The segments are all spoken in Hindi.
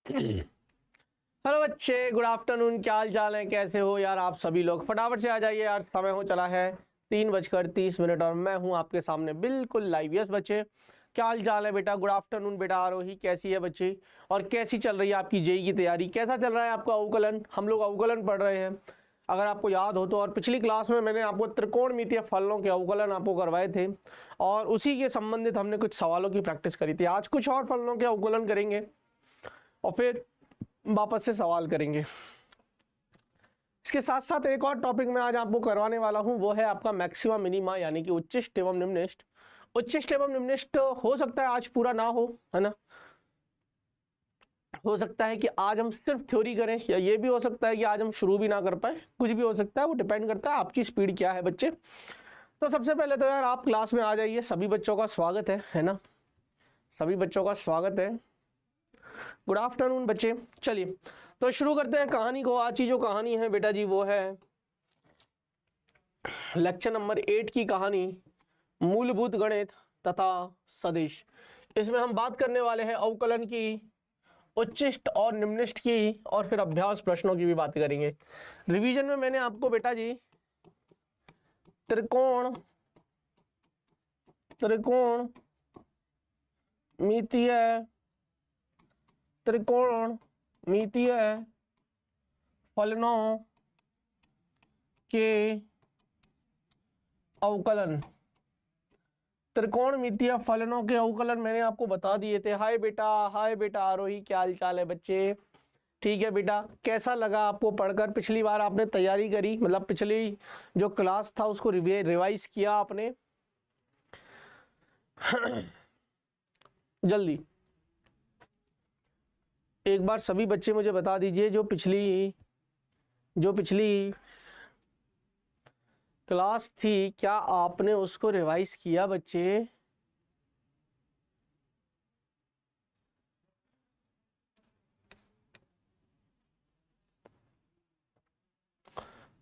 हेलो बच्चे, गुड आफ्टरनून। क्या हाल चाल है, कैसे हो यार आप सभी लोग? फटाफट से आ जाइए यार, समय हो चला है 3:30 और मैं हूं आपके सामने बिल्कुल लाइव। यस बच्चे, क्या हाल चाल है बेटा? गुड आफ्टरनून बेटा। आरोही कैसी है बच्ची? और कैसी चल रही है आपकी जेई की तैयारी? कैसा चल रहा है आपका अवकलन? हम लोग अवकलन पढ़ रहे हैं, अगर आपको याद हो तो। और पिछली क्लास में मैंने आपको त्रिकोणमितीय फलनों के अवकलन आपको करवाए थे और उसी के संबंधित हमने कुछ सवालों की प्रैक्टिस करी थी। आज कुछ और फलनों के अवकलन करेंगे और फिर वापस से सवाल करेंगे। इसके साथ साथ एक और टॉपिक मैं आज आपको करवाने वाला हूं, वो है आपका मैक्सिमा मिनिमा, यानी कि उच्चिष्ट एवं निम्निष्ट। उच्चिष्ट एवं निम्निष्ट हो सकता है आज पूरा ना हो, है ना। हो सकता है कि आज हम सिर्फ थ्योरी करें, या ये भी हो सकता है कि आज हम शुरू भी ना कर पाए। कुछ भी हो सकता है, वो डिपेंड करता है आपकी स्पीड क्या है बच्चे। तो सबसे पहले तो यार आप क्लास में आ जाइए। सभी बच्चों का स्वागत है ना। सभी बच्चों का स्वागत है। गुड आफ्टरनून बच्चे। चलिए तो शुरू करते हैं कहानी को। आज की जो कहानी है बेटा जी, वो है लेक्चर नंबर 8 की कहानी, मूलभूत गणित तथा सदिश। इसमें हम बात करने वाले हैं अवकलन की, उच्चिष्ट और निम्निष्ट की, और फिर अभ्यास प्रश्नों की भी बात करेंगे। रिवीजन में मैंने आपको बेटा जी त्रिकोण त्रिकोण मितीय त्रिकोणमितीय फलनों के अवकलन, त्रिकोणमितीय फलनों के अवकलन मैंने आपको बता दिए थे। हाय बेटा आरोही, क्या हाल चाल है बच्चे? ठीक है बेटा, कैसा लगा आपको पढ़कर? पिछली बार आपने तैयारी करी, मतलब पिछली जो क्लास था उसको रिवाइज किया आपने? जल्दी एक बार सभी बच्चे मुझे बता दीजिए, जो पिछली क्लास थी क्या आपने उसको रिवाइज किया बच्चे?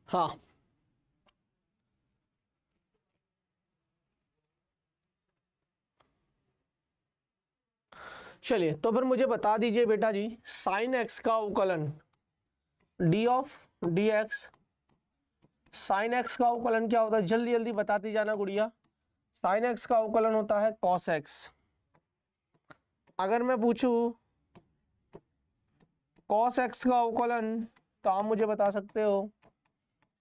हाँ, चलिए तो फिर मुझे बता दीजिए बेटा जी, साइन एक्स का अवकलन D of D x, sign x का अवकलन क्या होता है? जल्दी जल्दी बताती जाना गुड़िया। साइन एक्स का अवकलन होता है कॉस एक्स। अगर मैं पूछूं कॉस एक्स का अवकलन, तो आप मुझे बता सकते हो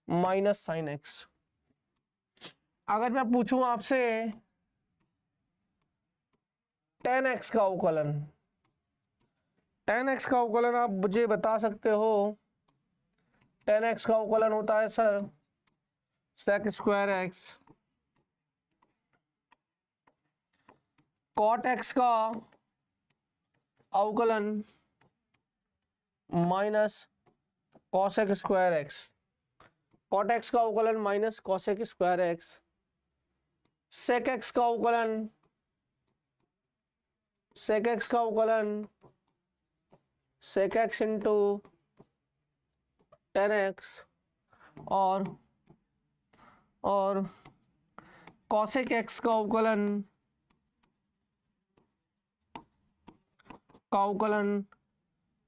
माइनस साइन एक्स। अगर मैं पूछूं आपसे टेन एक्स का अवकलन, टेन एक्स का अवकलन आप मुझे बता सकते हो। टेन एक्स का अवकलन होता है sir sec square x. Cot x का अवकलन minus cosec square x. Cot x का अवकलन minus cosec square x. Sec x का अवकलन, सेक एक्स का अवकलन sec x into tan x, और कॉसेक एक्स का अवकलन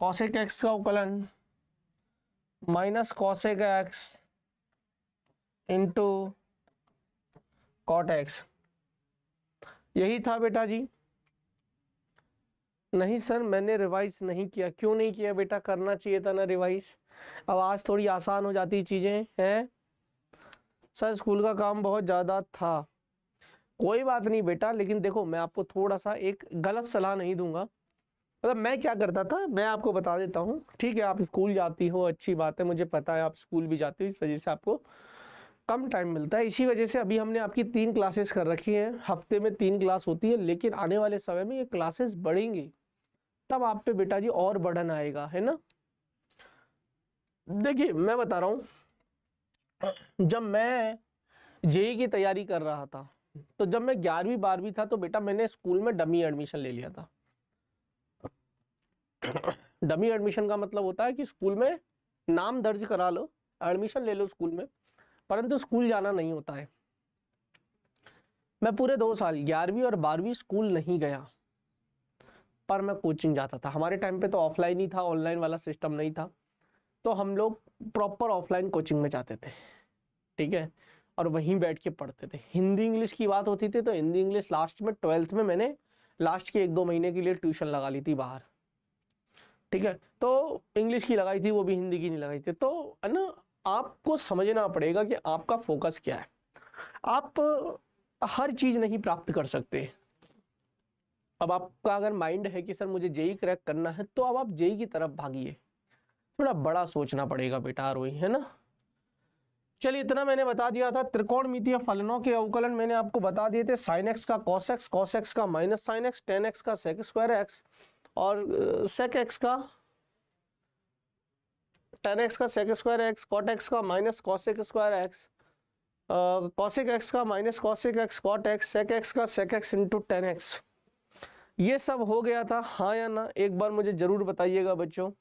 कॉसेक एक्स का अवकलन minus cosec x into cot x. यही था बेटा जी। नहीं सर, मैंने रिवाइज नहीं किया। क्यों नहीं किया बेटा? करना चाहिए था ना रिवाइज। अब आज थोड़ी आसान हो जाती चीजें हैं। सर स्कूल का काम बहुत ज़्यादा था। कोई बात नहीं बेटा, लेकिन देखो मैं आपको थोड़ा सा एक गलत सलाह नहीं दूंगा। मतलब मैं क्या करता था, मैं आपको बता देता हूँ। ठीक है, आप स्कूल जाती हो, अच्छी बात है, मुझे पता है आप स्कूल भी जाती हो, इस वजह से आपको कम टाइम मिलता है। इसी वजह से अभी हमने आपकी 3 क्लासेस कर रखी हैं, हफ्ते में 3 क्लास होती है। लेकिन आने वाले समय में ये क्लासेस बढ़ेंगी, तब आप पे बेटा जी और बर्डन आएगा, है ना। देखिए मैं बता रहा हूँ, जब मैं जेई की तैयारी कर रहा था, तो जब मैं 11वीं 12वीं था, तो बेटा मैंने स्कूल में डमी एडमिशन ले लिया था। डमी एडमिशन का मतलब होता है कि स्कूल में नाम दर्ज करा लो, एडमिशन ले लो स्कूल में, परंतु स्कूल जाना नहीं होता है। मैं पूरे 2 साल 11वीं और 12वीं स्कूल नहीं गया। पर मैं कोचिंग जाता था। हमारे टाइम पे तो ऑफलाइन ही था, ऑनलाइन वाला सिस्टम नहीं था, तो हम लोग प्रॉपर ऑफलाइन कोचिंग में जाते थे, ठीक है, और वहीं बैठ के पढ़ते थे। हिंदी इंग्लिश की बात होती थी तो हिंदी इंग्लिश लास्ट में 12th में मैंने लास्ट के 1-2 महीने के लिए ट्यूशन लगा ली थी बाहर, ठीक है, तो इंग्लिश की लगाई थी, वो भी हिंदी की नहीं लगाई थी। तो है ना, आपको समझना पड़ेगा कि आपका फोकस क्या है। आप हर चीज नहीं प्राप्त कर सकते। अब आपका अगर माइंड है कि सर मुझे जेई क्रैक करना है, तो अब आप जेई की तरफ भागिए। थोड़ा बड़ा सोचना पड़ेगा बेटा रोई, है ना। चलिए इतना मैंने बता दिया था। त्रिकोणमितीय फलनों के अवकलन मैंने आपको बता दिए थे। साइन एक्स का कॉस एक्स, कॉस एक्स का minus sine x, tan x का सेक स्क्वायर एक्स, और सेक एक्स का टेन एक्स का sec square x, cot x का minus cosec square x, cosec x का minus cosec x, cot x, sec x का sec x into tan x. ये सब हो गया था, हाँ या ना? एक बार मुझे जरूर बताइएगा बच्चों,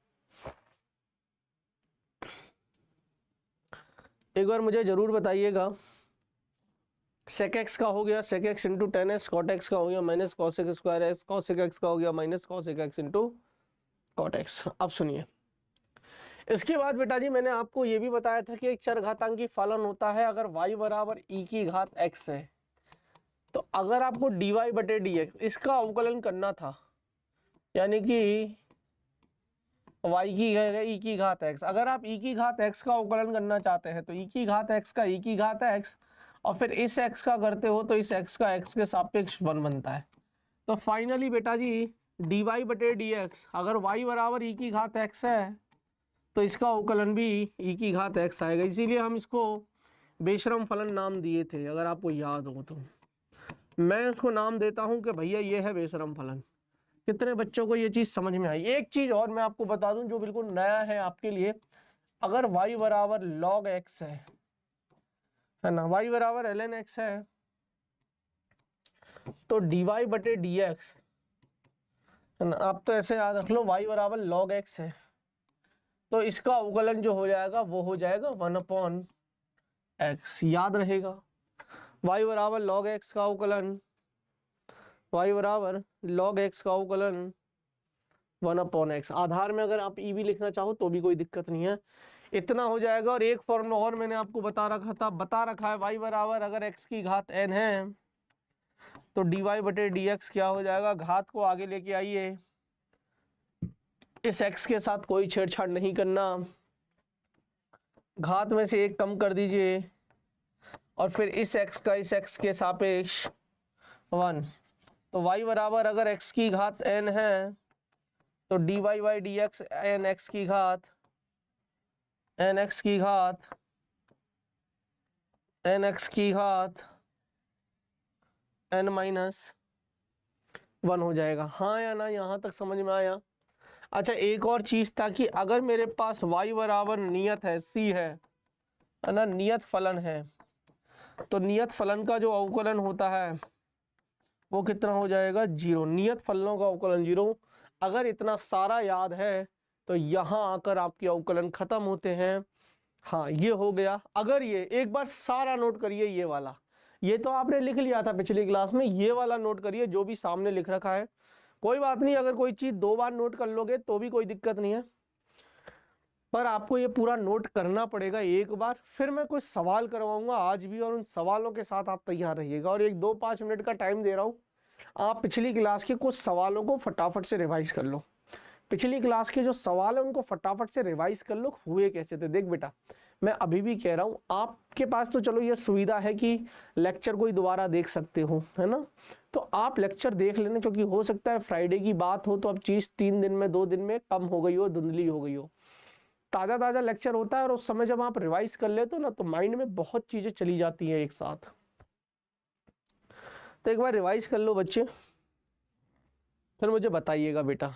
एक बार मुझे जरूर बताइएगा। सेक एक्स का हो गया sec x into tan x, cot x का हो गया minus cosec square x, cosec x का हो गया minus cosec x into cot x. अब सुनिए, इसके बाद बेटा जी मैंने आपको ये भी बताया था कि एक चरघातांकी फलन होता है। अगर y बराबर e की घात x है, तो अगर आपको dy बटे dx इसका अवकलन करना था, यानी कि y की e की घात x, अगर आप e की घात x का अवकलन करना चाहते हैं तो e की घात x का e की घात x, और फिर इस x का करते हो तो इस x का x के सापेक्ष 1 बनता है। तो फाइनली बेटा जी dy बटे dx, अगर y बराबर e की घात x है तो इसका अवकलन भी e की घात x आएगा। इसीलिए हम इसको बेशरम फलन नाम दिए थे, अगर आपको याद हो तो। मैं इसको नाम देता हूं कि भैया ये है बेशरम फलन। कितने बच्चों को ये चीज समझ में आई? एक चीज और मैं आपको बता दूं जो बिल्कुल नया है आपके लिए। अगर y बराबर log x है ना, y बराबर ln x है, तो dy बटे dx है ना, आप तो ऐसे याद रख लो y बराबर log x है, तो इसका अवकलन जो हो जाएगा वो हो जाएगा 1/x। याद रहेगा, y बराबर log x का अवकलन, y बराबर log x का अवकलन 1/x। आधार में अगर आप e भी लिखना चाहो तो भी कोई दिक्कत नहीं है, इतना हो जाएगा। और एक फॉर्मूला और मैंने आपको बता रखा है, y बराबर अगर x की घात n है तो dy बटे dx क्या हो जाएगा, घात को आगे लेके आइए, इस x के साथ कोई छेड़छाड़ नहीं करना, घात में से एक कम कर दीजिए, और फिर इस x का इस x के सापेक्ष 1। तो y बराबर अगर x की घात n है तो dy by d x n x की घात एन एक्स की घात एन एक्स की घात n माइनस 1 हो जाएगा। हाँ या ना, यहाँ तक समझ में आया? अच्छा एक और चीज था कि अगर मेरे पास y बराबर नियत है c है ना, नियत फलन है, तो नियत फलन का जो अवकलन होता है वो कितना हो जाएगा, 0। नियत फलनों का अवकलन 0। अगर इतना सारा याद है तो यहाँ आकर आपके अवकलन खत्म होते हैं। हाँ ये हो गया। अगर ये एक बार सारा नोट करिए, ये वाला, ये तो आपने लिख लिया था पिछली क्लास में, ये वाला नोट करिए जो भी सामने लिख रखा है। कोई बात नहीं, अगर कोई चीज 2 बार नोट कर लोगे तो भी कोई दिक्कत नहीं है, पर आपको ये पूरा नोट करना पड़ेगा एक बार। फिर मैं कुछ सवाल करवाऊंगा आज भी, और उन सवालों के साथ आप तैयार रहिएगा। और एक 2-5 मिनट का टाइम दे रहा हूँ, आप पिछली क्लास के कुछ सवालों को फटाफट से रिवाइज कर लो। पिछली क्लास के जो सवाल है उनको फटाफट से रिवाइज कर लो, हुए कैसे थे। देख बेटा, मैं अभी भी कह रहा हूँ, आपके पास तो चलो ये सुविधा है कि लेक्चर कोई दोबारा देख सकते हो, है ना, तो आप लेक्चर देख लेना, क्योंकि हो सकता है फ्राइडे की बात हो तो अब चीज़ 3 दिन में 2 दिन में कम हो गई हो, धुंधली हो गई हो। ताज़ा ताज़ा लेक्चर होता है, और उस समय जब आप रिवाइज कर लेते हो ना तो माइंड में बहुत चीज़ें चली जाती हैं एक साथ। तो एक बार रिवाइज कर लो बच्चे, फिर मुझे बताइएगा बेटा।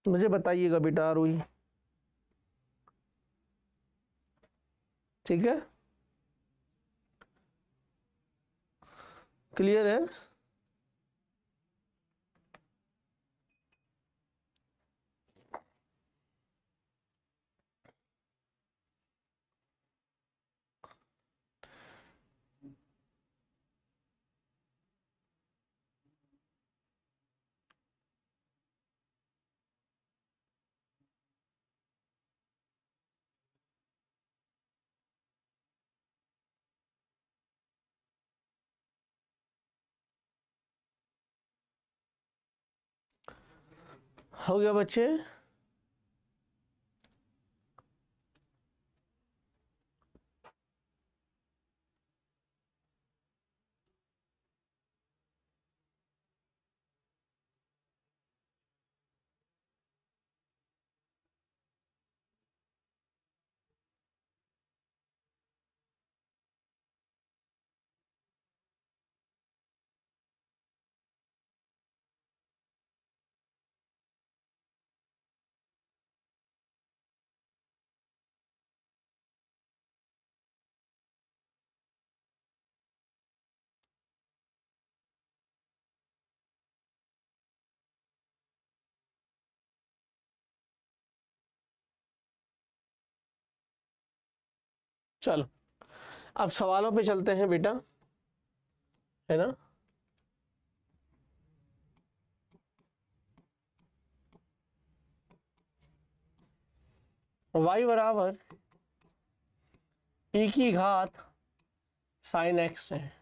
मुझे बताइएगा बेटा रूही, ठीक है, क्लियर है? हो गया बच्चे? चलो अब सवालों पे चलते हैं बेटा, है ना। y बराबर e की घात साइन x है,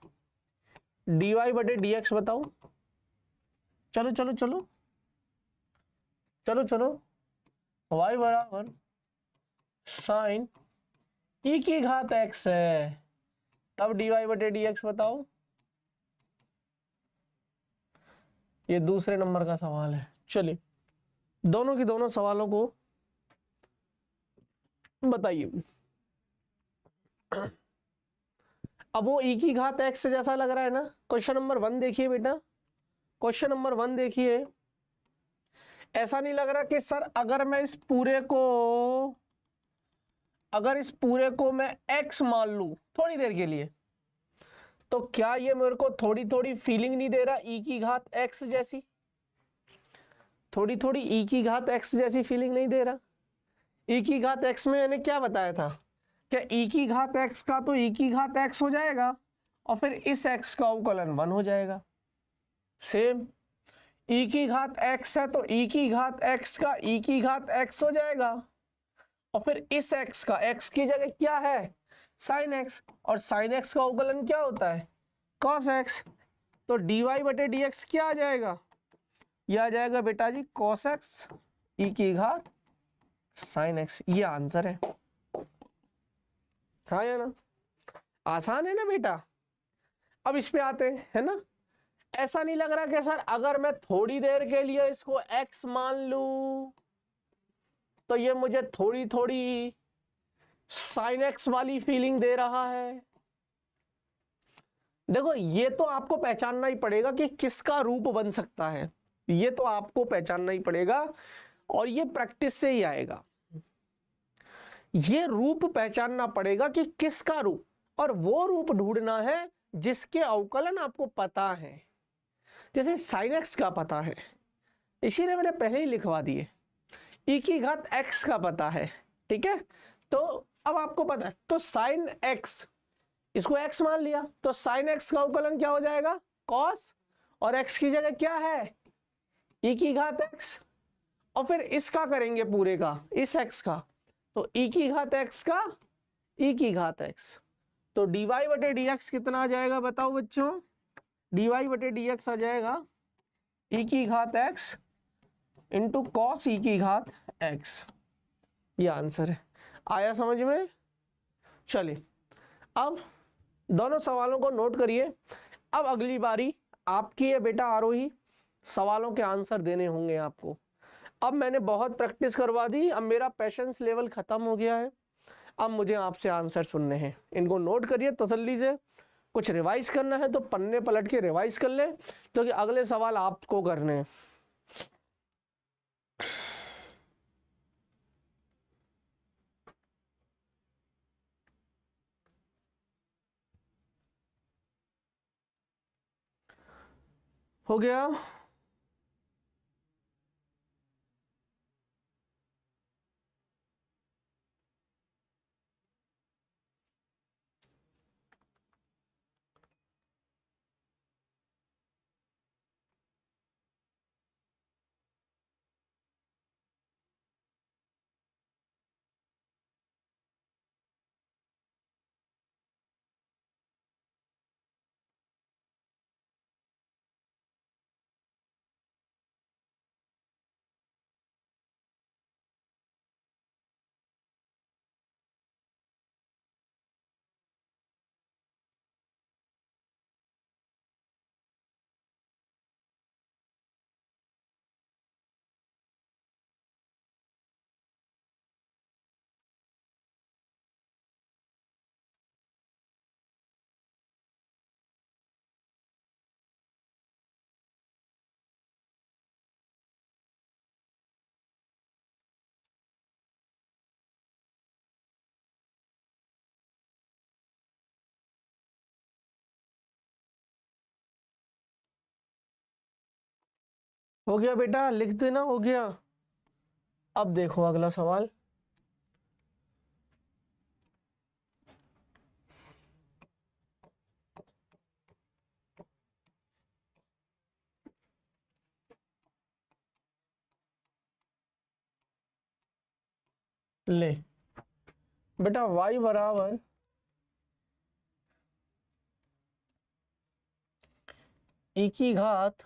dy बटे dx बताओ। चलो चलो चलो चलो चलो, y बराबर साइन e की घात x है, तब dy बटे dx बताओ। ये दूसरे नंबर का सवाल है। चलिए दोनों की दोनों सवालों को बताइए। अब वो e की घात x से जैसा लग रहा है ना। क्वेश्चन नंबर 1 देखिए बेटा, क्वेश्चन नंबर 1 देखिए। ऐसा नहीं लग रहा कि सर अगर मैं इस पूरे को, अगर इस पूरे को मैं x मान लूं थोड़ी देर के लिए, तो क्या ये मेरे को थोड़ी थोड़ी फीलिंग नहीं दे रहा e की घात x जैसी? थोड़ी थोड़ी e की घात x जैसी फीलिंग नहीं दे रहा? e की घात x में मैंने क्या बताया था, क्या e की घात x का तो e की घात x हो जाएगा और फिर इस x का अवकलन 1 हो जाएगा। सेम e की घात x है तो e की घात x का e की घात x हो जाएगा और फिर इस x का x की जगह क्या है, साइन x, और साइन x का अवकलन क्या होता है, cos x। तो dy बटे dx क्या आ जाएगा, यह आ जाएगा बेटा जी cos x e की घात साइन x। ये आंसर है। हाँ या ना, आसान है ना बेटा। अब इस पे आते हैं, है ना। ऐसा नहीं लग रहा कि सर अगर मैं थोड़ी देर के लिए इसको x मान लूं तो ये मुझे थोड़ी थोड़ी साइन x वाली फीलिंग दे रहा है। देखो ये तो आपको पहचानना ही पड़ेगा कि किसका रूप बन सकता है, ये तो आपको पहचानना ही पड़ेगा और ये प्रैक्टिस से ही आएगा। ये रूप पहचानना पड़ेगा कि किसका रूप, और वो रूप ढूंढना है जिसके अवकलन आपको पता है। जैसे साइन एक्स का पता है, इसीलिए मैंने पहले ही लिखवा दिए। e की घात x का पता है, ठीक है। तो अब आपको पता है तो साइन x, इसको x मान लिया तो साइन x का अवकलन क्या हो जाएगा, cos, और x की जगह क्या है, e की घात x, और फिर इसका करेंगे पूरे का, इस x का, तो e की घात x का e की घात x। तो dy बटे dx कितना आ जाएगा बताओ बच्चों, dy बटे dx आ जाएगा e की घात x इंटू कॉस ई की घात x। ये आंसर है। आया समझ में? चलिए अब दोनों सवालों को नोट करिए। अब अगली बारी आपकी है बेटा आरोही, सवालों के आंसर देने होंगे आपको। अब मैंने बहुत प्रैक्टिस करवा दी, अब मेरा पेशेंस लेवल खत्म हो गया है। अब मुझे आपसे आंसर सुनने हैं, इनको नोट करिए तसल्ली से। कुछ रिवाइज करना है तो पन्ने पलट के रिवाइज कर ले, क्योंकि अगले सवाल आपको करने हैं। हो गया? हो गया बेटा, लिख देना, हो गया। अब देखो अगला सवाल। ले बेटा, y बराबर e की घात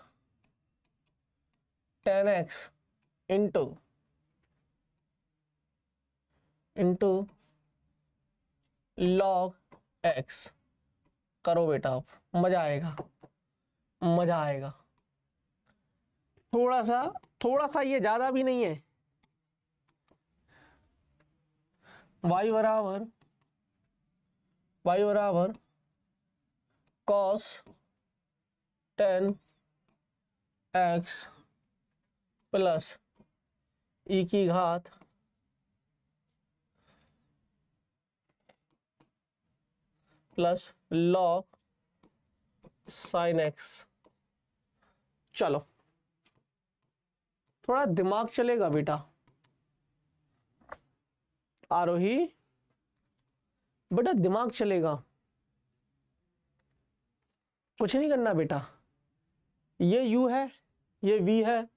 10x इंटू log x करो बेटा, अब मजा आएगा, मजा आएगा। थोड़ा सा ये ज्यादा भी नहीं है। y बराबर cos 10x प्लस e की घात प्लस log sin x। चलो थोड़ा दिमाग चलेगा बेटा। आरोही बेटा, दिमाग चलेगा, कुछ नहीं करना बेटा। ये u है, ये v है,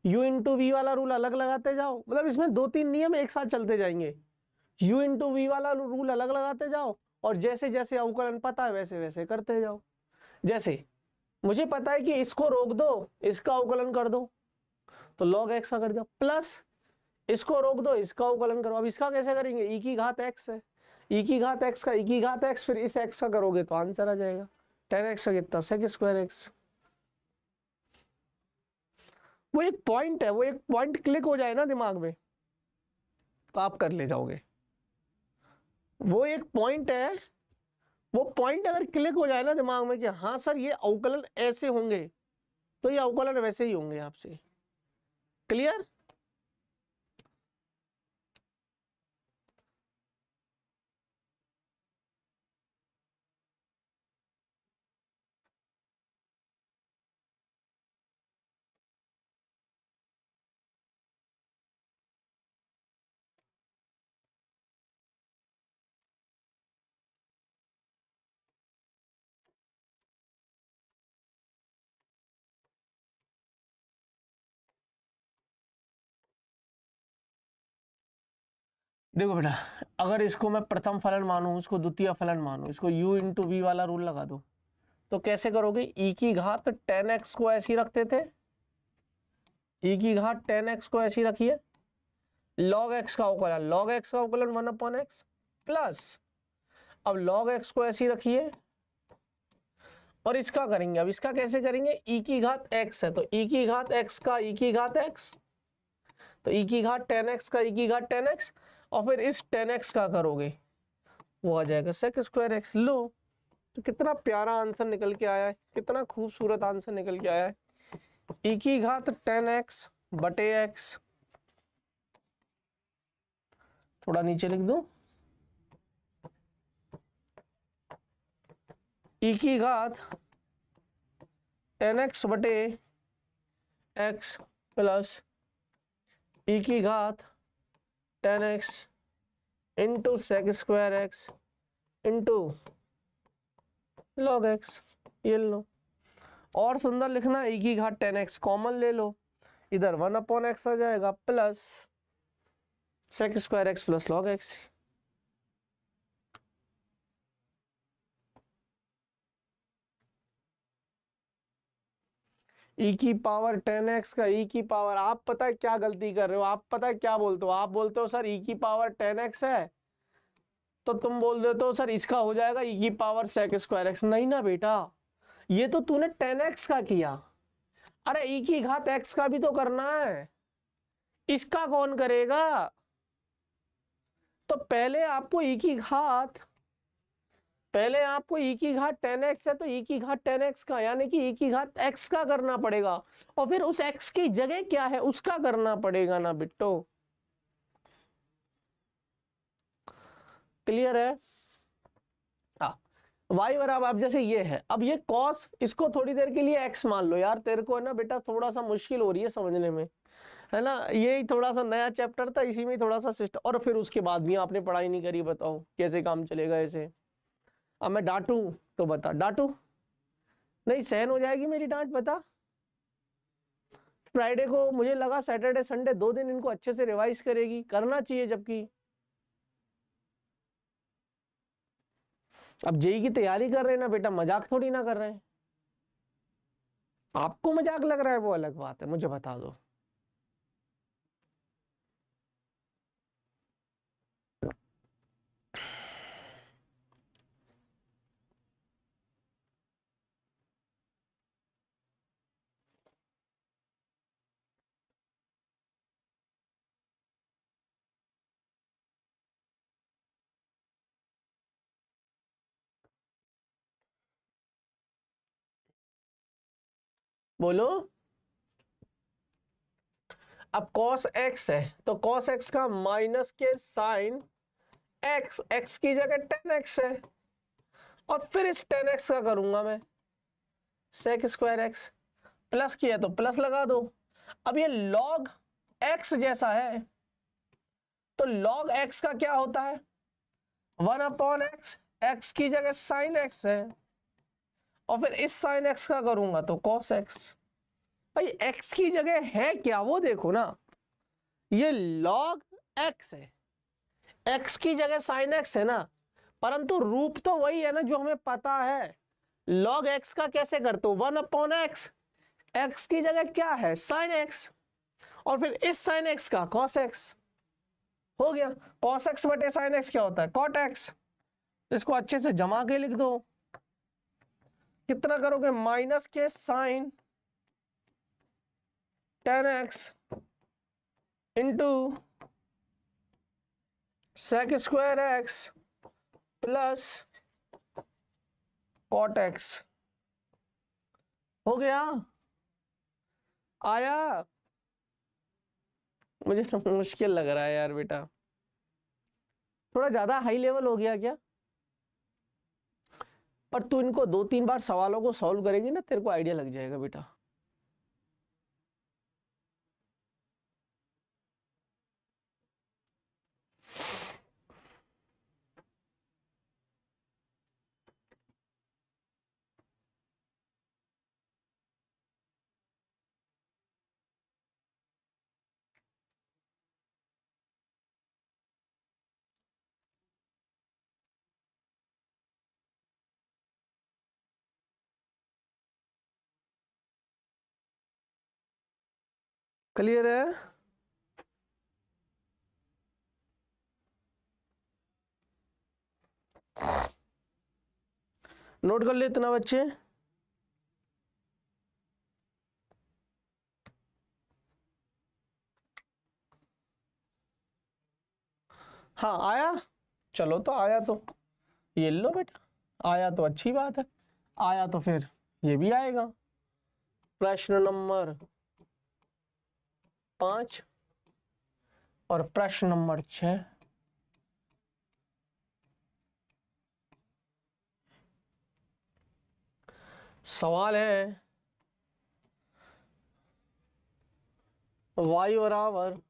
u इंटू वी वाला रूल अलग लगाते जाओ। मतलब इसमें 2-3 नियम एक साथ चलते जाएंगे। u इंटू वी वाला रूल अलग लगाते जाओ, और जैसे जैसे अवकलन पता है वैसे वैसे करते जाओ। जैसे मुझे पता है कि इसको रोक दो, इसका अवकलन कर दो, तो log x का कर दिया, प्लस इसको रोक दो, इसका अवकलन करो। अब इसका कैसे करेंगे, e की घात x है, e की घात x का e की घात x, फिर इस x का करोगे तो आंसर आ जाएगा 10x का कितना, sec स्क्वायर x। वो एक पॉइंट है, वो एक पॉइंट क्लिक हो जाए ना दिमाग में तो आप कर ले जाओगे। वो एक पॉइंट है, वो पॉइंट अगर क्लिक हो जाए ना दिमाग में कि हाँ सर ये अवकलन ऐसे होंगे, तो ये अवकलन वैसे ही होंगे आपसे। क्लियर? देखो बेटा, अगर इसको मैं प्रथम फलन मानूं, इसको द्वितीय फलन मानूं, इसको u इंटू वी वाला रूल लगा दो, तो कैसे करोगे? e की घात 10x को ऐसी रखते थे, e की घात 10x को ऐसी रखिए, log x का अवकलन, log x का अवकलन 1/x प्लस, अब log x को ऐसी रखिए और इसका करेंगे। अब इसका कैसे करेंगे? e की घात x है, तो e की घात x का e की घात x, तो e की घात 10x का e की घात 10x, और फिर इस 10x का करोगे, वो आ जाएगा sec स्क्वायर x। लो, तो कितना प्यारा आंसर निकल के आया है, कितना खूबसूरत आंसर निकल के आया है। e की घात 10x बटे x, थोड़ा नीचे लिख दो, e की घात 10x बटे x प्लस e की घात 10x into sec square x into log x। ये लो, और सुंदर लिखना, e की घात 10x कॉमन ले लो, इधर 1/x आ जाएगा plus sec square x plus log x। e की पावर 10x का e की पावर, आप पता है क्या गलती कर रहे हो, आप पता है क्या बोलते हो? आप बोलते हो सर e की पावर 10x है, तो तुम बोल देते हो सर इसका हो जाएगा e की पावर सेक स्क्वायर x। नहीं ना बेटा, ये तो तूने 10x का किया, अरे e की घात x का भी तो करना है, इसका कौन करेगा? तो पहले आपको e की घात, पहले आपको e की घात 10x है तो e की घात 10x का, यानी कि e की घात x का करना पड़ेगा, और फिर उस x की जगह क्या है उसका करना पड़ेगा ना बिट्टो। क्लियर है? हाँ, y बराबर, अब जैसे ये है, अब ये cos, इसको थोड़ी देर के लिए x मान लो यार, तेरे को है ना बेटा थोड़ा सा मुश्किल हो रही है समझने में, है ना, यही थोड़ा सा नया चैप्टर था, इसी में थोड़ा सा सिस्टम, और फिर उसके बाद भी आपने पढ़ाई नहीं करी, बताओ कैसे काम चलेगा ऐसे। अब मैं डांटू तो बता, डांटू नहीं, सहन हो जाएगी मेरी डांट, बता। फ्राइडे को मुझे लगा सैटरडे संडे 2 दिन इनको अच्छे से रिवाइज करेगी, करना चाहिए, जबकि अब जेई की तैयारी कर रहे हैं ना बेटा, मजाक थोड़ी ना कर रहे हैं। आपको मजाक लग रहा है वो अलग बात है, मुझे बता दो। बोलो। अब cos x है तो cos x का माइनस के साइन x, x की जगह tan x है, और फिर इस tan x का करूंगा मैं sec स्क्वायर x, प्लस किया तो प्लस लगा दो। अब ये log x जैसा है, तो log x का क्या होता है, 1/x, x की जगह साइन x है, और फिर इस साइन x का करूंगा तो cos x। भाई x की जगह है क्या वो देखो ना, ये log x है, x की जगह साइन x है ना, परंतु रूप तो वही है ना जो हमें पता है। log x का कैसे करते हो, 1/x, x की जगह क्या है साइन x, और फिर इस साइन x का cos x, हो गया। cos x बटे साइन x क्या होता है, cot x। इसको अच्छे से जमा के लिख दो, कितना करोगे, माइनस के sign tan x into sec square x plus cot x, हो गया। आया, मुझे तो मुश्किल लग रहा है यार बेटा, थोड़ा ज्यादा हाई लेवल हो गया क्या। पर तू इनको 2-3 बार सवालों को सॉल्व करेगी ना, तेरे को आइडिया लग जाएगा बेटा। क्लियर है। नोट कर ले इतना बच्चे। हाँ आया, चलो तो आया तो ये लो बेटा, आया तो अच्छी बात है, आया तो फिर ये भी आएगा। प्रश्न नंबर 5 और प्रश्न नंबर 6, सवाल है y बराबर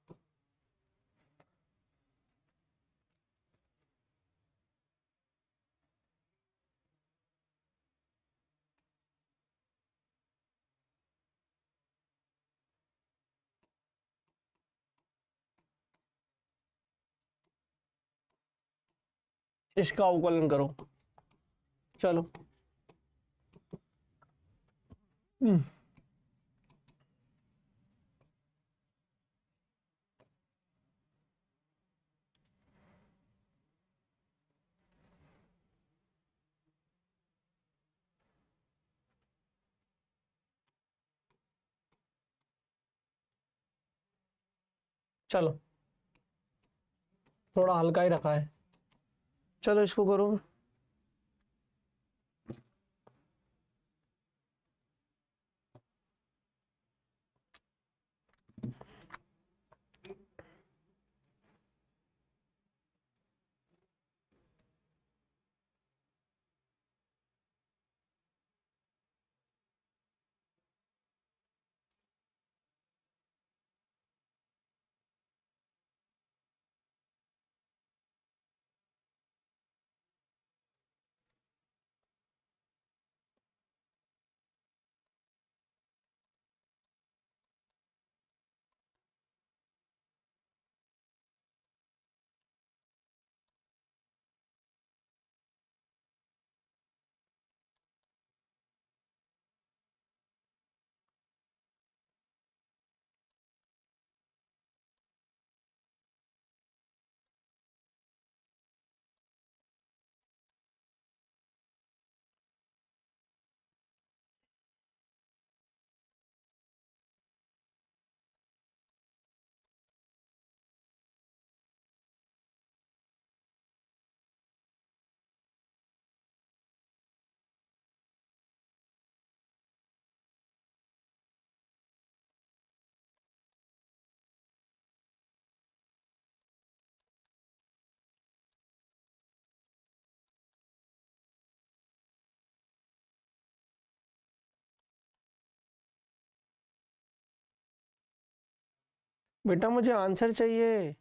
इसका अवकलन करो। चलो चलो, थोड़ा हल्का ही रखा है, चलो इसको करो। बेटा मुझे आंसर चाहिए।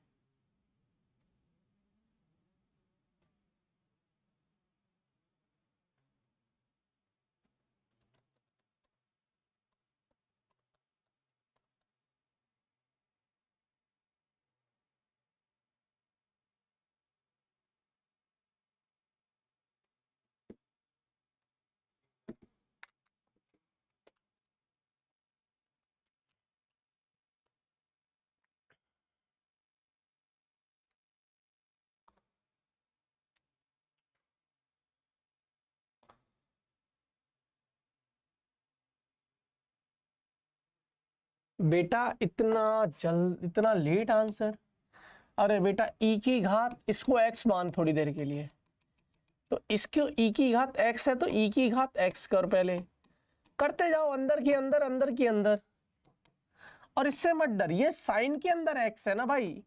बेटा इतना जल्द, इतना लेट आंसर? अरे बेटा ई की घात, इसको x मान थोड़ी देर के लिए, तो इसको ई की घात x है तो ई की घात x कर, पहले करते जाओ अंदर के अंदर, अंदर के अंदर। और इससे मत डर, ये साइन के अंदर x है ना भाई,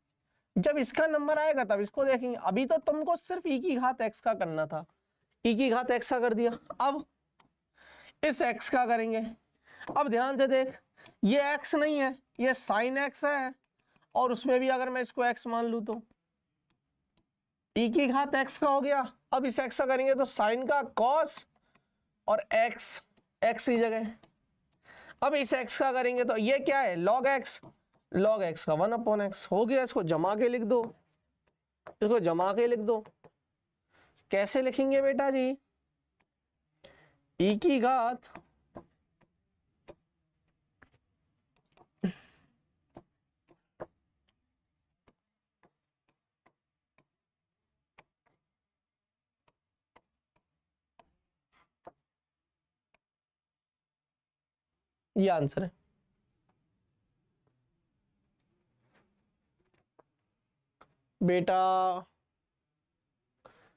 जब इसका नंबर आएगा तब इसको देखेंगे। अभी तो तुमको सिर्फ ई की घात x का करना था, ई की घात x का कर दिया। अब इस x का करेंगे। अब ध्यान से देख, ये x नहीं है, ये साइन x है, और उसमें भी अगर मैं इसको x मान लूं तो e की घात x का हो गया। अब इस x का करेंगे तो साइन का cos और x की जगह। अब इस x का करेंगे तो ये क्या है, log x, log x का 1/x हो गया। इसको जमा के लिख दो, इसको जमा के लिख दो। कैसे लिखेंगे बेटा जी, e की घात ये आंसर है बेटा।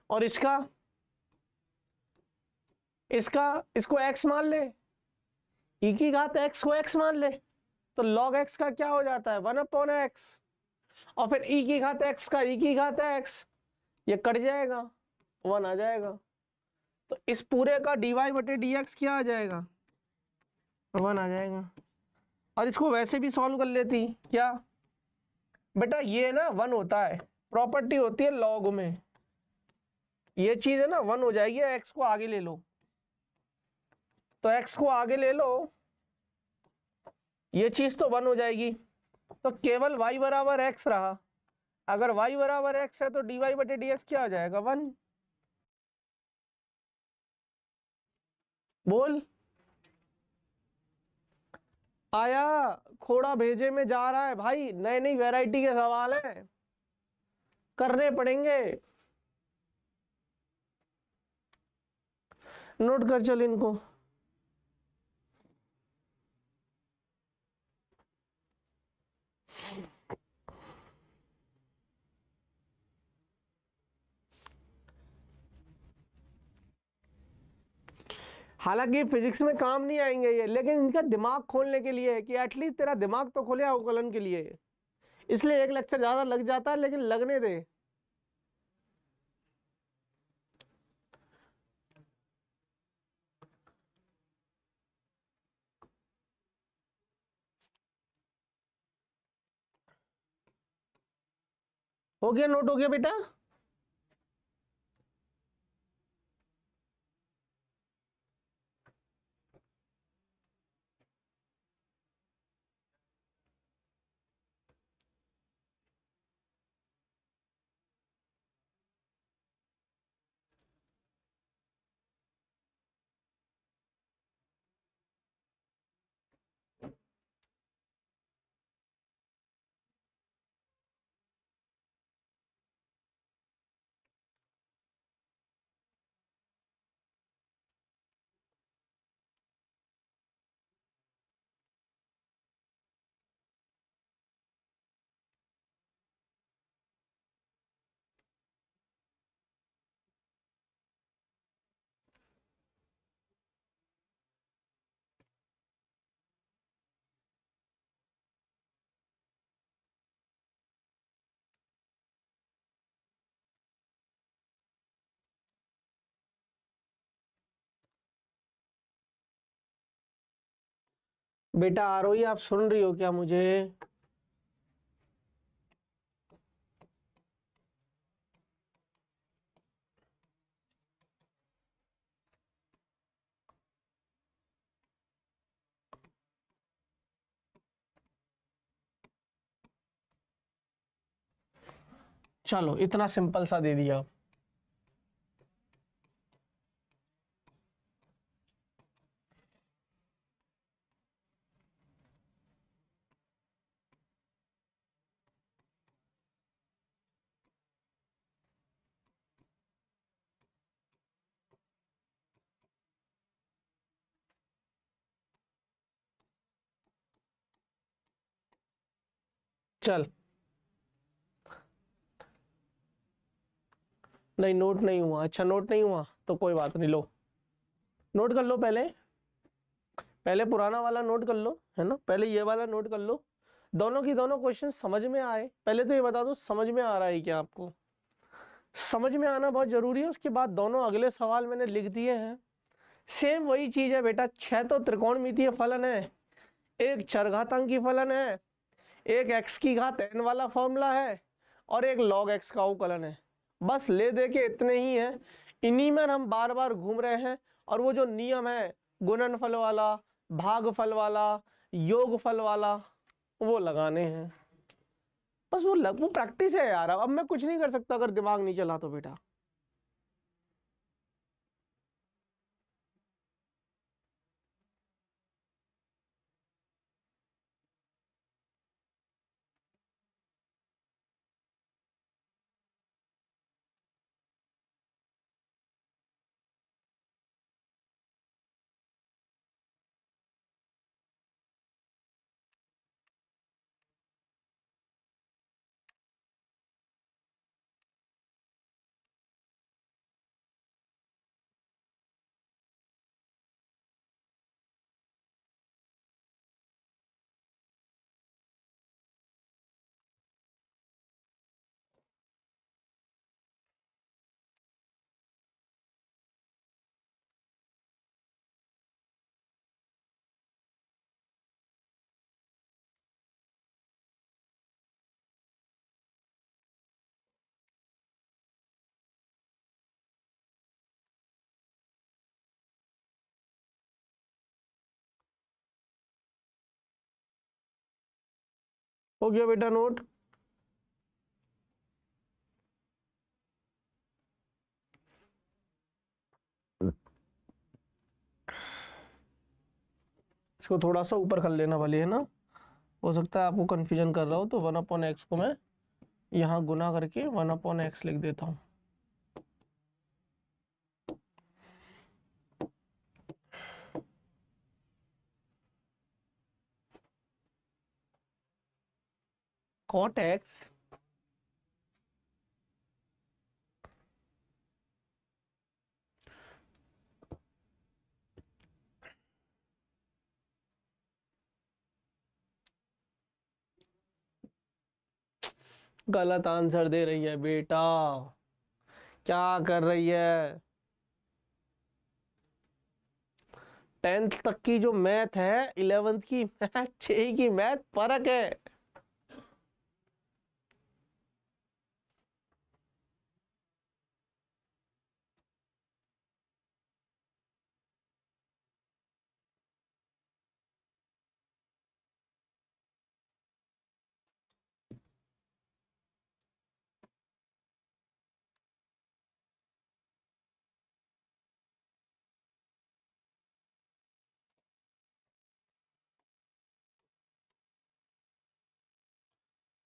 और इसका, इसको x मान ले, e की घात x को x मान ले, तो log x का क्या हो जाता है 1/x, और फिर e की घात x का e की घात x, ये कट जाएगा, 1 आ जाएगा। तो इस पूरे का dy/dx क्या आ जाएगा, 1 आ जाएगा। और इसको वैसे भी सॉल्व कर लेती क्या बेटा, ये ना 1 होता है, प्रॉपर्टी होती है log में, ये चीज है ना 1 हो जाएगी। x को आगे ले लो, तो x को आगे ले लो, ये चीज तो 1 हो जाएगी, तो केवल y बराबर x रहा। अगर y बराबर x है तो dy/dx क्या आ जाएगा 1। बोल, आया? खोड़ा भेजे में जा रहा है भाई, नई नई वैरायटी के सवाल हैं, करने पड़ेंगे, नोट कर चल इनको। हालांकि फिजिक्स में काम नहीं आएंगे ये, लेकिन इनका दिमाग खोलने के लिए है कि एटलीस्ट तेरा दिमाग तो खोले अवकलन के लिए, इसलिए एक लेक्चर ज्यादा लग जाता है, लेकिन लगने दे। हो गया, नोट हो गया बेटा? बेटा आरोही, आप सुन रही हो क्या मुझे? चलो इतना सिंपल सा दे दिया। चल नहीं नोट नहीं हुआ, अच्छा नोट नहीं हुआ तो कोई बात नहीं, लो नोट कर लो, पहले पहले पुराना वाला नोट कर लो, है ना, पहले ये वाला नोट कर लो। दोनों की दोनों क्वेश्चन समझ में आए, पहले तो ये बता दो समझ में आ रहा है क्या आपको? समझ में आना बहुत जरूरी है, उसके बाद दोनों अगले सवाल मैंने लिख दिए हैं। सेम वही चीज है बेटा, 6 तो त्रिकोणमितीय फलन है, एक चरघातांकी फलन है, एक x की घात n वाला फॉर्मूला है, और एक log x का अवकलन है। बस ले दे के इतने ही है, इन्हीं में हम बार बार घूम रहे हैं। और वो जो नियम है गुणनफल वाला, भागफल वाला, योगफल वाला, वो लगाने हैं। बस वो प्रैक्टिस है यार, अब मैं कुछ नहीं कर सकता अगर दिमाग नहीं चला तो बेटा। हो गया बेटा नोट? इसको थोड़ा सा ऊपर कर लेना वाली है ना, हो सकता है आपको कंफ्यूजन कर रहा हो, तो 1/x को मैं यहाँ गुना करके 1/x लिख देता हूँ। cot x गलत आंसर दे रही है बेटा, क्या कर रही है? 10th तक की जो मैथ है, 11th की मैथ, 6 की मैथ फर्क है।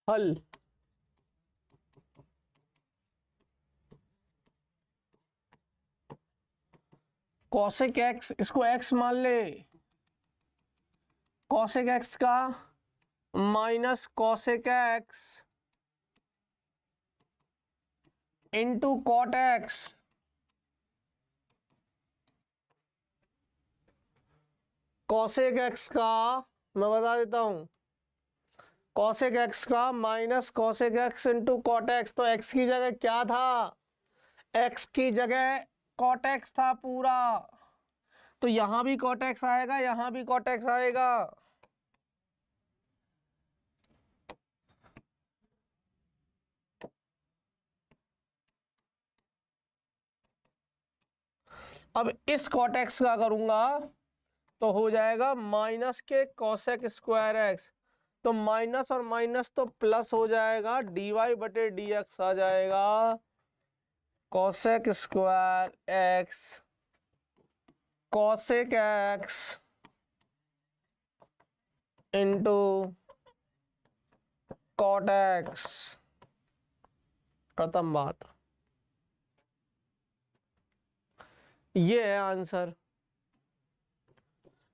हल cosec x, इसको x मान ले, cosec x का minus cosec x into cot x, cosec x का मैं बता देता हूं, cosec x का minus cosec x into cot x। तो x की जगह क्या था? x की जगह cot x था पूरा, तो यहां भी cot x आएगा, यहां भी cot x आएगा। अब इस cot x का करूंगा तो हो जाएगा माइनस के cosec स्क्वायर x, तो माइनस और माइनस तो प्लस हो जाएगा, dy बटे dx आ जाएगा cosec square x cosec x into cot x। खत्म बात, ये है आंसर।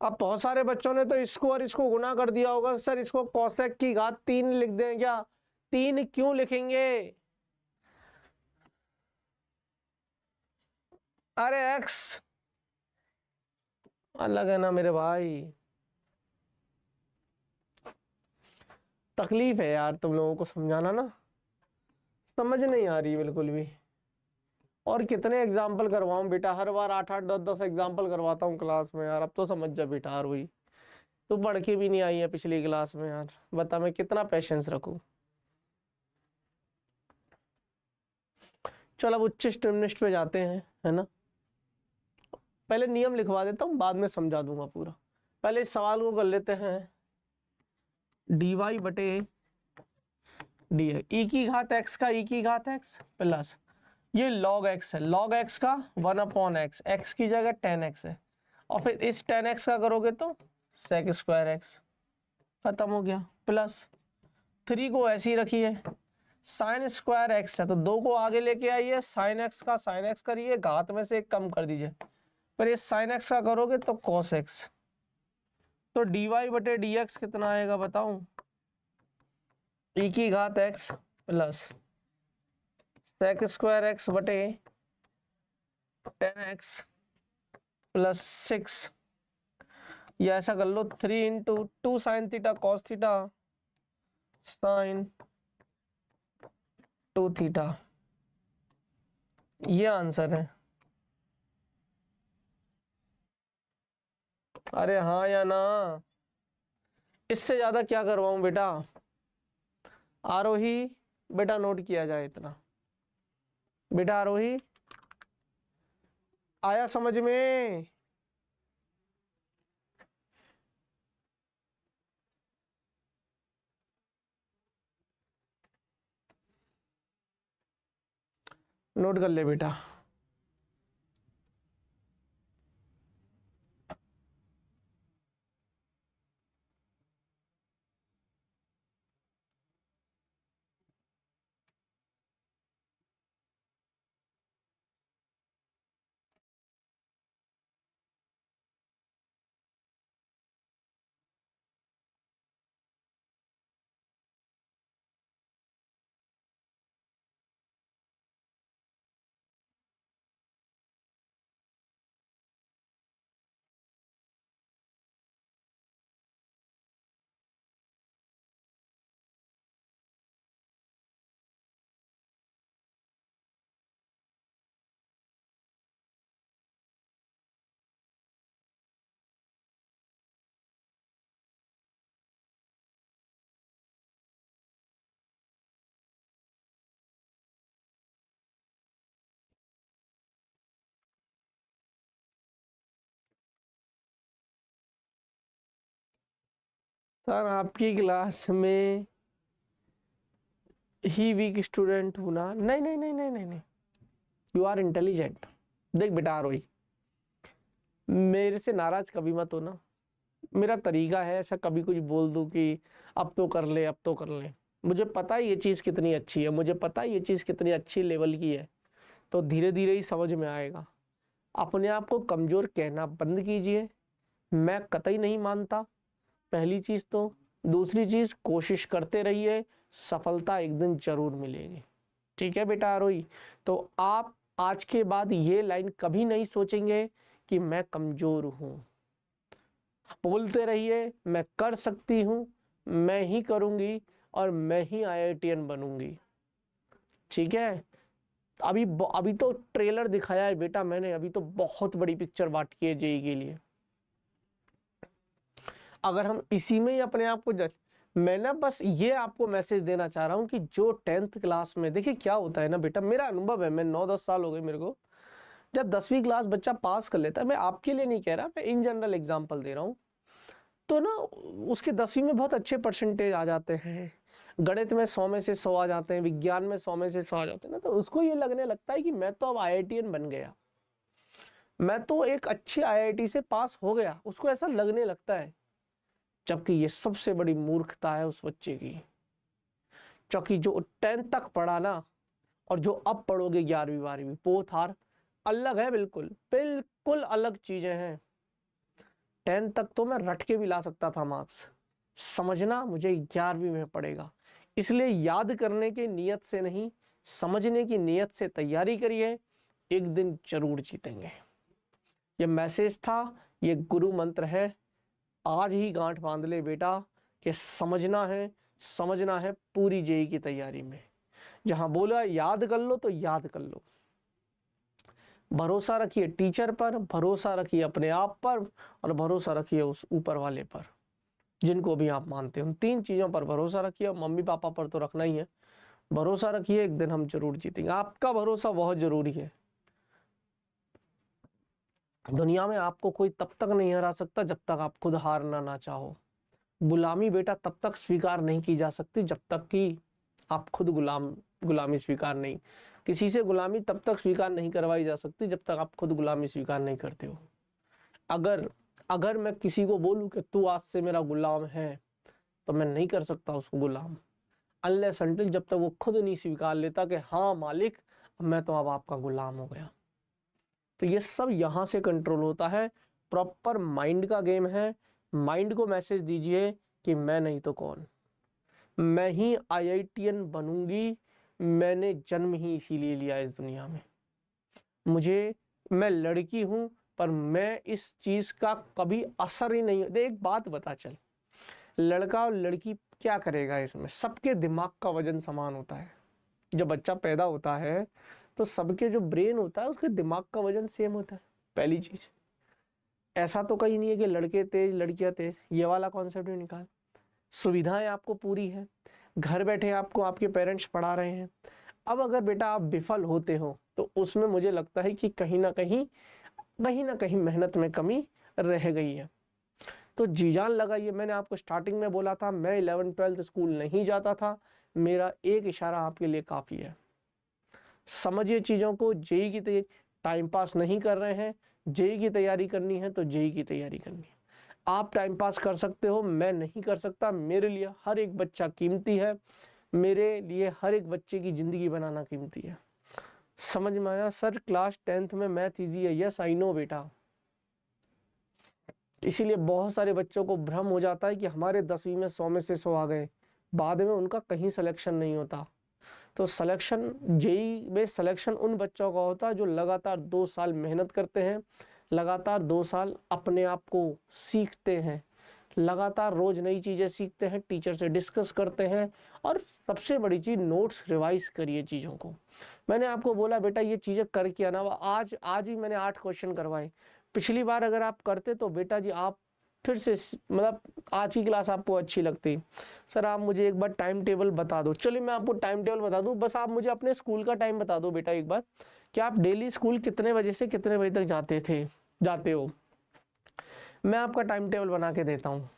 अब बहुत सारे बच्चों ने तो इसको और इसको गुना कर दिया होगा, सर इसको कोसेक की घात 3 लिख दें क्या? 3 क्यों लिखेंगे? अरे x अलग है ना मेरे भाई, तकलीफ है यार तुम लोगों को समझाना ना, समझ नहीं आ रही बिल्कुल भी। और कितने एग्जाम्पल करवाऊं बेटा, हर बार 8-8 10-10 एग्जाम्पल करवाता हूँ क्लास में यार। अब तो समझ जा बेटा, यार वही तू पढ़ के भी नहीं आई है पिछली क्लास में यार, बता मैं कितना पेशेंस रखूं। चलो अब उच्चिष्ट निम्निष्ट पे जाते हैं, है ना। पहले नियम लिखवा देता हूँ, बाद में समझा दूंगा पूरा। पहले इस सवाल को कर लेते हैं, dy बटे डी ई की घात x का ई की घात x प्लस ये log x है, log x का 1/x, x की जगह 10x है, और फिर इस 10x का करोगे तो sec स्क्वायर x। खत्म हो गया, प्लस 3 को ऐसे ही रखिए, साइन स्क्वायर x है तो 2 को आगे लेके आइए, साइन x का साइन x करिए, घात में से एक कम कर दीजिए, फिर इस साइन x का करोगे तो cos x। तो dy बटे dx कितना आएगा बताऊं? ई की घात x plus sec square x बटे 10x प्लस 6, या ऐसा कर लो 3 into 2 sine theta cos theta sine 2 theta, ये आंसर है। अरे हाँ या ना, इससे ज्यादा क्या करवाऊं बेटा? आरोही बेटा नोट किया जाए इतना, बेटा आरोही आया समझ में? नोट कर ले बेटा। सर आपकी क्लास में ही वीक स्टूडेंट हूं ना? नहीं नहीं नहीं नहीं नहीं नहीं, यू आर इंटेलिजेंट। देख बेटा आरोही, मेरे से नाराज कभी मत होना, मेरा तरीका है ऐसा, कभी कुछ बोल दूं कि अब तो कर ले अब तो कर ले, मुझे पता है ये चीज़ कितनी अच्छी है, मुझे पता है ये चीज़ कितनी अच्छी लेवल की है, तो धीरे धीरे ही समझ में आएगा। अपने आप को कमज़ोर कहना बंद कीजिए, मैं कतई नहीं मानता, पहली चीज़ तो। दूसरी चीज़, कोशिश करते रहिए, सफलता एक दिन जरूर मिलेगी। ठीक है बेटा आरोही? तो आप आज के बाद ये लाइन कभी नहीं सोचेंगे कि मैं कमज़ोर हूँ, बोलते रहिए मैं कर सकती हूँ, मैं ही करूँगी और मैं ही IITian बनूंगी। ठीक है? अभी तो ट्रेलर दिखाया है बेटा मैंने, अभी तो बहुत बड़ी पिक्चर बांटी है जेईई के लिए। अगर हम इसी में ही अपने आप को मैं ना बस ये आपको मैसेज देना चाह रहा हूँ कि जो 10th क्लास में, देखिए क्या होता है ना बेटा, मेरा अनुभव है, मैं 9-10 साल हो गए मेरे को, जब 10वीं क्लास बच्चा पास कर लेता है, मैं आपके लिए नहीं कह रहा, मैं इन जनरल एग्जाम्पल दे रहा हूँ, तो ना उसके 10वीं में बहुत अच्छे परसेंटेज आ जाते हैं, गणित में 100 में से 100 आ जाते हैं, विज्ञान में 100 में से 100 आ जाते हैं ना, तो उसको ये लगने लगता है कि मैं तो अब IITian बन गया, मैं तो एक अच्छी IIT से पास हो गया, उसको ऐसा लगने लगता है। जबकि ये सबसे बड़ी मूर्खता है उस बच्चे की, क्योंकि जो 10th तक पढ़ा ना और जो अब पढ़ोगे 11वीं 12वीं, बोथ आर अलग है, बिल्कुल बिल्कुल अलग चीजें हैं। 10th तक तो मैं रट के भी ला सकता था मार्क्स, समझना मुझे 11वीं में पड़ेगा। इसलिए याद करने की नीयत से नहीं, समझने की नीयत से तैयारी करिए, एक दिन जरूर जीतेंगे। ये मैसेज था, ये गुरु मंत्र है, आज ही गांठ बांध ले बेटा कि समझना है पूरी जेई की तैयारी में। जहां बोला याद कर लो तो याद कर लो, भरोसा रखिए टीचर पर, भरोसा रखिए अपने आप पर, और भरोसा रखिए उस ऊपर वाले पर जिनको भी आप मानते हो। उन 3 चीजों पर भरोसा रखिए, और मम्मी पापा पर तो रखना ही है। भरोसा रखिए, एक दिन हम जरूर जीतेंगे। आपका भरोसा बहुत जरूरी है। दुनिया में आपको कोई तब तक नहीं हरा सकता जब तक आप खुद हारना ना चाहो। गुलामी बेटा तब तक स्वीकार नहीं की जा सकती जब तक कि आप खुद गुलामी स्वीकार नहीं, किसी से गुलामी तब तक स्वीकार नहीं करवाई जा सकती जब तक आप खुद गुलामी स्वीकार नहीं करते हो। अगर मैं किसी को बोलूं कि तू आज से मेरा गुलाम है, तो मैं नहीं कर सकता उसको गुलाम, अनलेस अनटिल जब तक वो खुद नहीं स्वीकार लेता कि हाँ मालिक मैं तो अब आपका गुलाम हो गया। तो ये सब यहाँ से कंट्रोल होता है, प्रॉपर माइंड का गेम है। माइंड को मैसेज दीजिए कि मैं नहीं तो कौन, मैं ही IITian बनूंगी, मैंने जन्म ही इसीलिए लिया इस दुनिया में। मैं लड़की हूं पर मैं इस चीज का कभी असर ही नहीं, एक बात बता चल, लड़का और लड़की क्या करेगा इसमें, सबके दिमाग का वजन समान होता है। जब बच्चा पैदा होता है तो सबके जो ब्रेन होता है उसके दिमाग का वजन सेम होता है। पहली चीज, ऐसा तो कहीं नहीं है कि लड़के तेज लड़कियां तेज, ये वाला कॉन्सेप्ट ही निकाल। सुविधाएं आपको पूरी है, घर बैठे आपको आपके पेरेंट्स पढ़ा रहे हैं। अब अगर बेटा आप विफल होते हो तो उसमें मुझे लगता है कि कहीं ना कहीं मेहनत में कमी रह गई है। तो जी जान लगाइए। मैंने आपको स्टार्टिंग में बोला था मैं 11th 12th स्कूल नहीं जाता था, मेरा एक इशारा आपके लिए काफी है। समझिए चीजों को, जेई की तैयारी टाइम पास नहीं कर रहे हैं, जेई की तैयारी करनी है तो जेई की तैयारी करनी है। आप टाइम पास कर सकते हो, मैं नहीं कर सकता। मेरे लिए हर एक बच्चा कीमती है, मेरे लिए हर एक बच्चे की जिंदगी बनाना कीमती है। समझ में आया सर? क्लास 10th में मैथ इजी है, यस आई नो बेटा। इसीलिए बहुत सारे बच्चों को भ्रम हो जाता है कि हमारे 10वीं में 100 में से 100 आ गए, बाद में उनका कहीं सिलेक्शन नहीं होता। तो सिलेक्शन, जेई में सिलेक्शन उन बच्चों का होता है जो लगातार 2 साल मेहनत करते हैं, लगातार 2 साल अपने आप को सीखते हैं, लगातार रोज नई चीजें सीखते हैं, टीचर से डिस्कस करते हैं, और सबसे बड़ी चीज नोट्स रिवाइज करिए चीजों को। मैंने आपको बोला बेटा ये चीजें करके आना, आज ही मैंने 8 क्वेश्चन करवाए। पिछली बार अगर आप करते तो बेटा जी आप फिर से मतलब आज की क्लास आपको अच्छी लगती। सर आप मुझे एक बार टाइम टेबल बता दो। चलिए मैं आपको टाइम टेबल बता दूं, बस आप मुझे अपने स्कूल का टाइम बता दो बेटा एक बार, कि आप डेली स्कूल कितने बजे से कितने बजे तक जाते हो। मैं आपका टाइम टेबल बना के देता हूँ।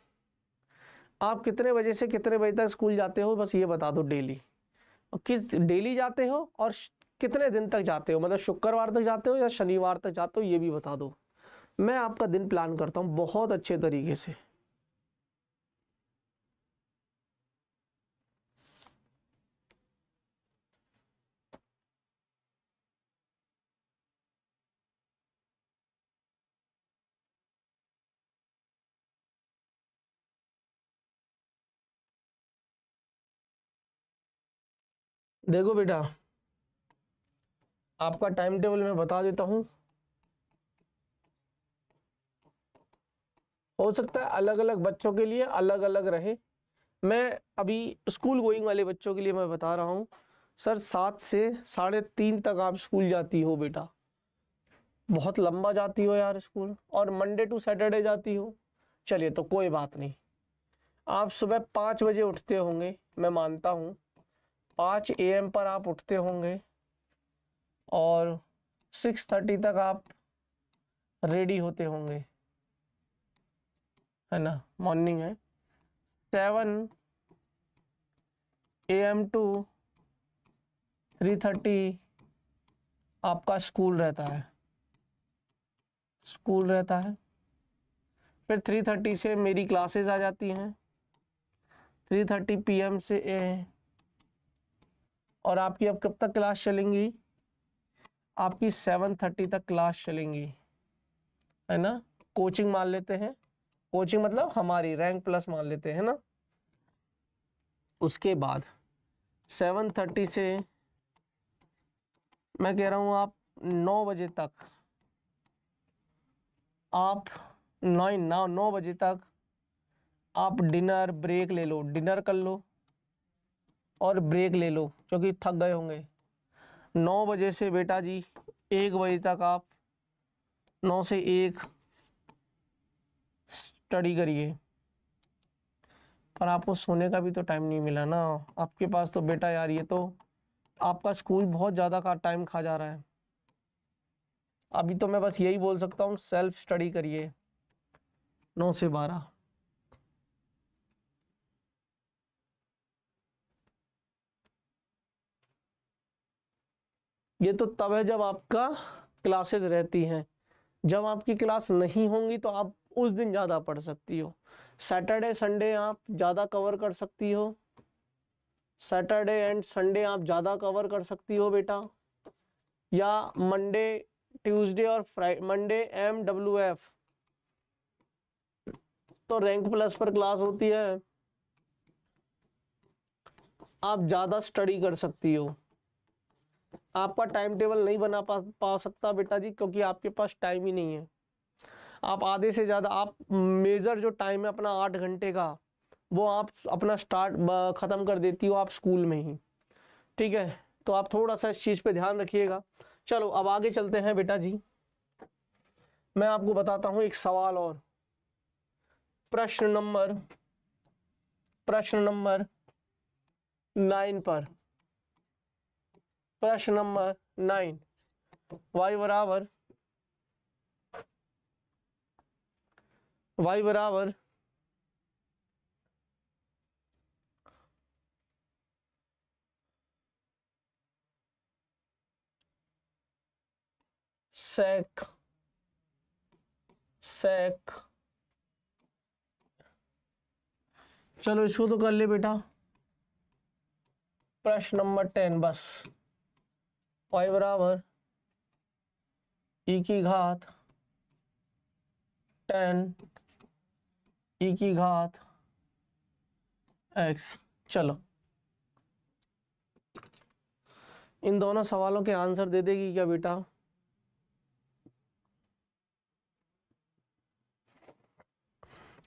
आप कितने बजे से कितने बजे तक स्कूल जाते हो, बस ये बता दो डेली, और किस डेली जाते हो और कितने दिन तक जाते हो, मतलब शुक्रवार तक जाते हो या शनिवार तक जाते हो, ये भी बता दो। मैं आपका दिन प्लान करता हूँ बहुत अच्छे तरीके से। देखो बेटा आपका टाइम टेबल मैं बता देता हूँ, हो सकता है अलग अलग बच्चों के लिए अलग अलग रहे। मैं अभी स्कूल गोइंग वाले बच्चों के लिए मैं बता रहा हूँ। सर 7 से 3:30 तक आप स्कूल जाती हो बेटा, बहुत लंबा जाती हो यार स्कूल, और मंडे टू सैटरडे जाती हो। चलिए तो कोई बात नहीं, आप सुबह 5 बजे उठते होंगे, मैं मानता हूँ 5 AM पर आप उठते होंगे, और 6:30 तक आप रेडी होते होंगे, है ना, मॉर्निंग है, 7 AM टू 3:30 आपका स्कूल रहता है, स्कूल रहता है। फिर 3:30 से मेरी क्लासेस आ जाती हैं, 3:30 PM से और आपकी अब कब तक क्लास चलेंगी, आपकी 7:30 तक क्लास चलेंगी, है ना। कोचिंग मान लेते हैं, कोचिंग मतलब हमारी रैंक प्लस मान लेते हैं ना। उसके बाद 7:30 से मैं कह रहा हूँ आप 9 बजे तक, आप 9 बजे तक आप डिनर ब्रेक ले लो, डिनर कर लो और ब्रेक ले लो क्योंकि थक गए होंगे। 9 बजे से बेटा जी 1 बजे तक आप 9 से 1 स्टडी करिए। पर आपको सोने का भी तो टाइम नहीं मिला ना आपके पास, तो बेटा यार ये तो आपका स्कूल बहुत ज़्यादा का टाइम खा जा रहा है। अभी तो मैं बस यही बोल सकता हूँ, सेल्फ स्टडी करिए 9 से 12। ये तो तब है जब आपका क्लासेस रहती हैं, जब आपकी क्लास नहीं होंगी तो आप उस दिन ज़्यादा पढ़ सकती हो। सैटरडे संडे आप ज़्यादा कवर कर सकती हो, सैटरडे एंड संडे आप ज़्यादा कवर कर सकती हो बेटा, या मंडे ट्यूसडे और फ्राइडे, मंडे MWF तो रैंक प्लस पर क्लास होती है, आप ज़्यादा स्टडी कर सकती हो। आपका टाइम टेबल नहीं बना पा सकता बेटा जी क्योंकि आपके पास टाइम ही नहीं है। आप आधे से ज़्यादा, आप मेजर जो टाइम है अपना 8 घंटे का, वो आप अपना स्टार्ट ख़त्म कर देती हो आप स्कूल में ही, ठीक है। तो आप थोड़ा सा इस चीज़ पे ध्यान रखिएगा। चलो अब आगे चलते हैं बेटा जी, मैं आपको बताता हूँ एक सवाल और। प्रश्न नंबर 9 पर, प्रश्न नंबर 9, y बराबर sec चलो इसको तो कर ले बेटा। प्रश्न नंबर 10 बस, y बराबर e की घात 10 e की घात x। चलो इन दोनों सवालों के आंसर दे देगी क्या बेटा?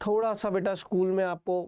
थोड़ा सा बेटा स्कूल में आपको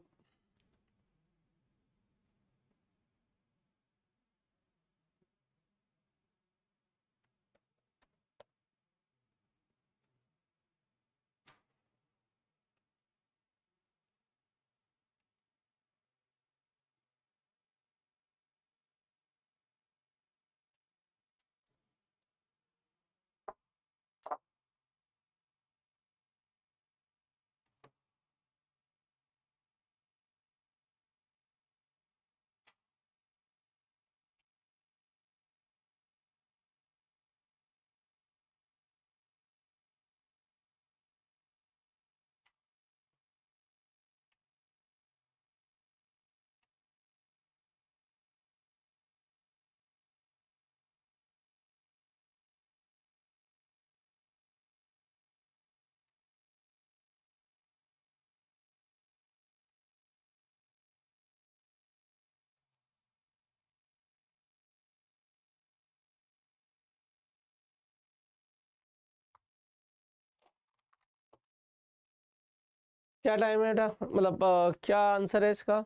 क्या टाइम है बेटा, मतलब क्या आंसर है इसका?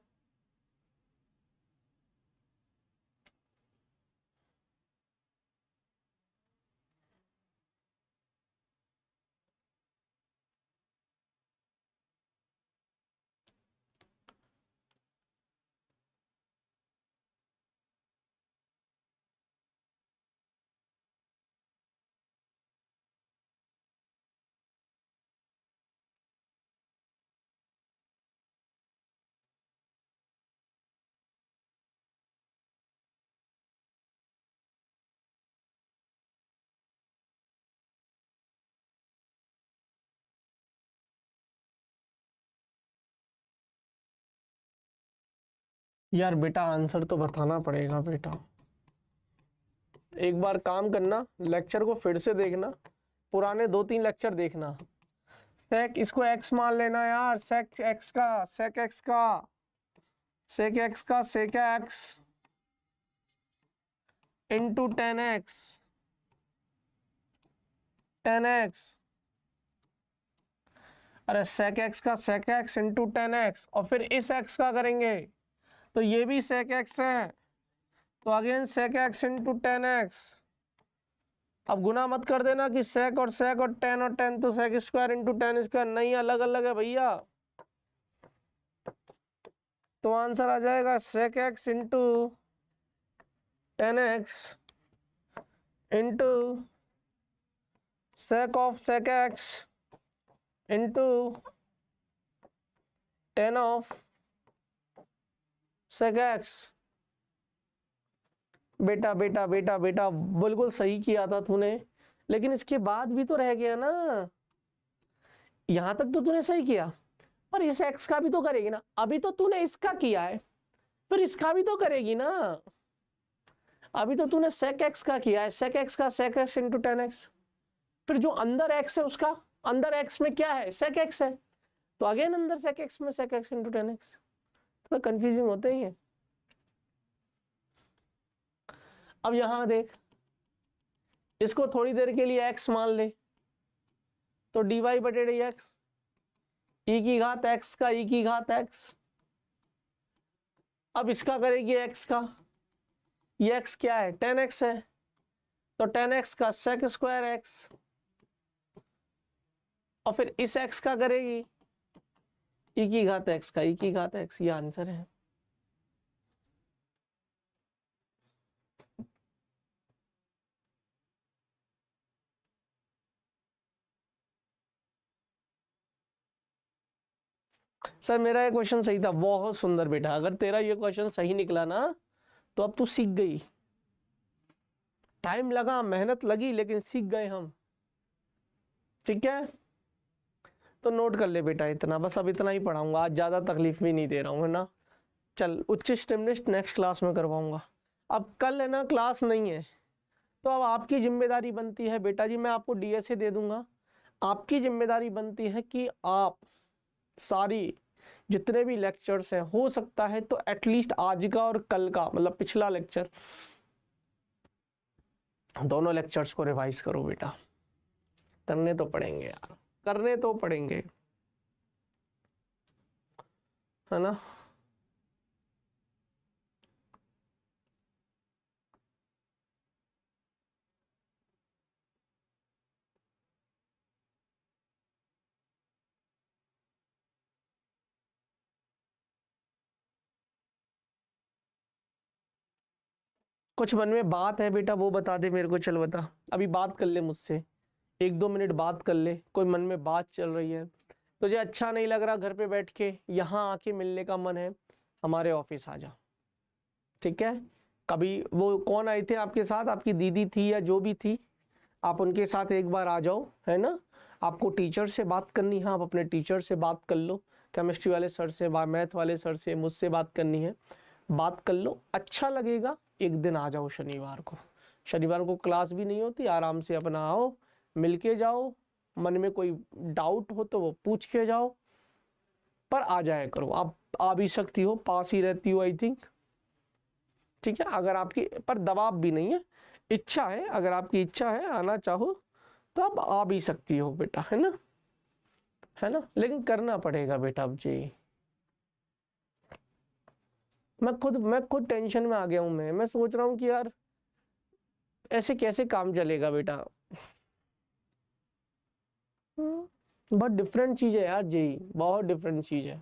यार बेटा आंसर तो बताना पड़ेगा बेटा। एक बार काम करना, लेक्चर को फिर से देखना, पुराने 2-3 लेक्चर देखना। सेक इसको एक्स मान लेना यार, सेक एक्स का, सेक एक्स का, सेक एक्स का, sec x into 10x, 10x। अरे सेक एक्स का सेक एक्स इंटू 10x, और फिर इस x का करेंगे तो ये भी सेक एक्स है, तो अगेन सेक एक्स इंटू 10x। अब गुना मत कर देना कि सेक और 10 और 10 तो सेक स्क्वायर इंटू 10 स्क्वायर, नहीं अलग अलग है भैया। तो आंसर आ जाएगा sec x into 10x into sec of sec x into 10 of sec x. बेटा बेटा बेटा बेटा बिल्कुल सही किया था तूने, लेकिन इसके बाद भी तो रह गया ना। यहां तक तो तूने सही किया, पर इस एक्स का भी तो करेगी ना। अभी तो तूने इसका किया है, फिर इसका भी तो करेगी ना। अभी तो तूने सेक एक्स का किया है, सेक एक्स का सेक एक्स इंटू 10x, फिर जो अंदर एक्स है उसका, अंदर एक्स में क्या है, सेक एक्स है, तो अगेन अंदर सेक एक्स में सेक एक्स इंटू 10x। थोड़ा कंफ्यूजिंग होते ही है। अब यहां देख, इसको थोड़ी देर के लिए x मान ले, तो dy बटे डी एक्स, ई की घात x का ई की घात x। अब इसका करेगी x का, ये x क्या है, 10x है, तो 10x का सेक स्क्वायर x, और फिर इस x का करेगी ई की घात x का ई की घात x। ये आंसर है। सर मेरा ये क्वेश्चन सही था, बहुत सुंदर बेटा। अगर तेरा ये क्वेश्चन सही निकला ना तो अब तू सीख गई। टाइम लगा, मेहनत लगी, लेकिन सीख गए हम। ठीक है, तो नोट कर ले बेटा इतना, बस अब इतना ही पढ़ाऊंगा आज, ज्यादा तकलीफ भी नहीं दे रहा हूँ, है ना। चल उच्च स्टिमुलस नेक्स्ट क्लास में करवाऊंगा। अब कल है ना क्लास नहीं है, तो अब आपकी जिम्मेदारी बनती है बेटा जी, मैं आपको डीएसए दे दूंगा। आपकी जिम्मेदारी बनती है कि आप सारी जितने भी लेक्चर्स हैं, हो सकता है तो एटलीस्ट आज का और कल का, मतलब पिछला लेक्चर, दोनों लेक्चर्स को रिवाइज करो बेटा। करने तो पड़ेंगे यार, करने तो पड़ेंगे, है ना। कुछ मन में बात है बेटा वो बता दे मेरे को, चल बता, अभी बात कर ले मुझसे, 1-2 मिनट बात कर ले। कोई मन में बात चल रही है, तुझे अच्छा नहीं लग रहा घर पे बैठ के, यहाँ आके मिलने का मन है, हमारे ऑफिस आ जा। ठीक है, कभी वो कौन आई थे आपके साथ, आपकी दीदी थी या जो भी थी, आप उनके साथ एक बार आ जाओ, है ना। आपको टीचर से बात करनी है, आप अपने टीचर से बात कर लो, केमिस्ट्री वाले सर से, मैथ वाले सर से, मुझसे बात करनी है, बात कर लो, अच्छा लगेगा। एक दिन आ जाओ शनिवार को, शनिवार को क्लास भी नहीं होती, आराम से अपना आओ, मिल के जाओ, मन में कोई डाउट हो तो वो पूछ के जाओ, पर आ जाया करो। आप आ भी सकती हो, पास ही रहती हो आई थिंक। ठीक है, अगर आपकी पर दबाव भी नहीं है, इच्छा है, अगर आपकी इच्छा है आना चाहो तो आप आ भी सकती हो बेटा, है ना, है ना। लेकिन करना पड़ेगा बेटा अब जी। मैं खुद टेंशन में आ गया हूँ। मैं सोच रहा हूँ कि यार ऐसे कैसे काम चलेगा बेटा। बहुत डिफरेंट चीज है यार जी, बहुत डिफरेंट चीज है।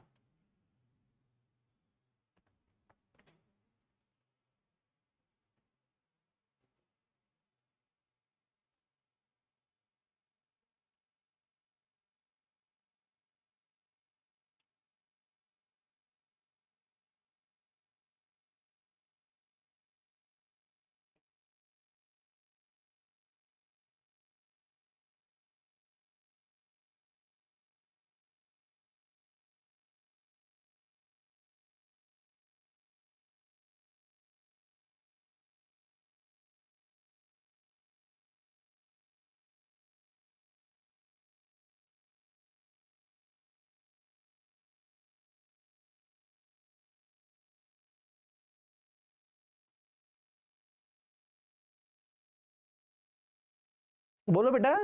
बोलो बेटा,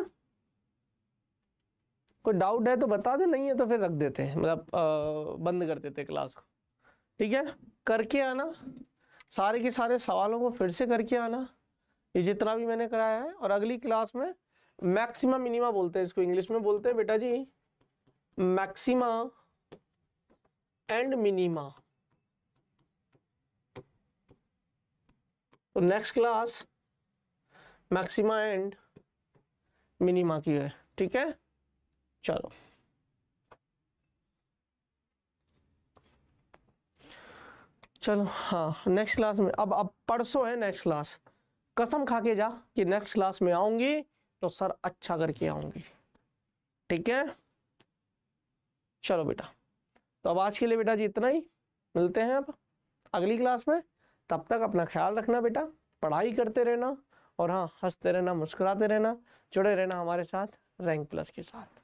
कोई डाउट है तो बता दे, नहीं है तो फिर रख देते हैं, मतलब बंद कर देते हैं क्लास को। ठीक है, करके आना सारे के सारे सवालों को, फिर से करके आना ये जितना भी मैंने कराया है। और अगली क्लास में मैक्सिमा मिनिमा बोलते हैं इसको, इंग्लिश में बोलते हैं बेटा जी मैक्सिमा एंड मिनिमा। तो next class maxima and minima की है। ठीक है, चलो चलो हाँ, नेक्स्ट क्लास में अब परसों है नेक्स्ट क्लास। कसम खा के जा कि नेक्स्ट क्लास में आऊंगी तो सर अच्छा करके आऊंगी। ठीक है, चलो बेटा, तो अब आज के लिए बेटा जी इतना ही, मिलते हैं अब अगली क्लास में। तब तक अपना ख्याल रखना बेटा, पढ़ाई करते रहना, और हाँ हंसते रहना, मुस्कुराते रहना, जुड़े रहना हमारे साथ रैंक प्लस के साथ।